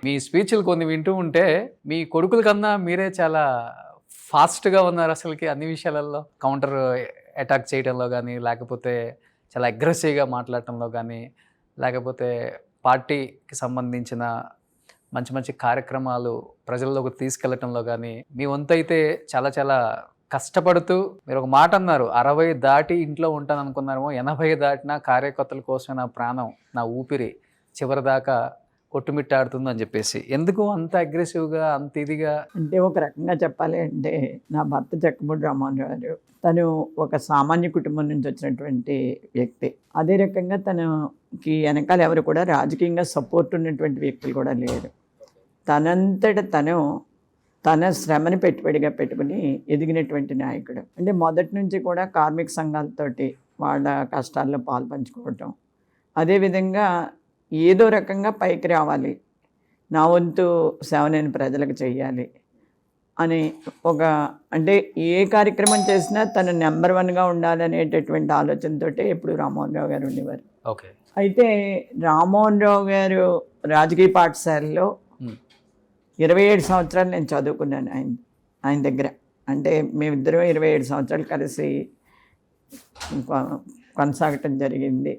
మీ స్పీచ్లు కొన్ని వింటూ ఉంటే మీ కొడుకుల కన్నా మీరే చాలా ఫాస్ట్గా ఉన్నారు అసలుకి అన్ని విషయాలలో. కౌంటర్ అటాక్ చేయడంలో కానీ, లేకపోతే చాలా అగ్రెసివ్గా మాట్లాడటంలో కానీ, లేకపోతే పార్టీకి సంబంధించిన మంచి మంచి కార్యక్రమాలు ప్రజల్లోకి తీసుకెళ్లటంలో కానీ, మీ వంతైతే చాలా చాలా కష్టపడుతూ మీరు ఒక మాట అన్నారు, 60 దాటి ఇంట్లో ఉంటాను అనుకున్నారేమో, 80 దాటినా కార్యకర్తల కోసమే నా ప్రాణం, నా ఊపిరి చివరిదాకా కొట్టుమిట్టాడుతుంది అని చెప్పేసి. ఎందుకు అంత అగ్రెసివ్గా, అంత ఇదిగా? అంటే ఒక రకంగా చెప్పాలి అంటే నా భర్త చెక్కబూడి రామ్మోహన్ రావు గారు తను ఒక సామాన్య కుటుంబం నుంచి వచ్చినటువంటి వ్యక్తి. అదే రకంగా తనకి వెనకాల ఎవరు కూడా రాజకీయంగా సపోర్ట్ ఉన్నటువంటి వ్యక్తులు కూడా లేరు. తనంతట తను తన శ్రమని పెట్టుబడిగా పెట్టుకుని ఎదిగినటువంటి నాయకుడు. అంటే మొదటి నుంచి కూడా కార్మిక సంఘాలతోటి వాళ్ళ కష్టాల్లో పాలు పంచుకోవటం, అదేవిధంగా ఏదో రకంగా పైకి రావాలి, నా వంతు సేవ నేను ప్రజలకు చెయ్యాలి అని ఒక అంటే ఏ కార్యక్రమం చేసినా తను నెంబర్ 1గా ఉండాలనేటటువంటి ఆలోచనతోటే ఎప్పుడు రామ్మోహన్ రావు గారు ఉండేవారు. ఓకే. అయితే రామ్మోహన్ రావు గారు రాజకీయ పాఠశాలలో 27 సంవత్సరాలు నేను చదువుకున్నాను ఆయన దగ్గర. అంటే మేమిద్దరం 27 సంవత్సరాలు కలిసి కొనసాగటం జరిగింది.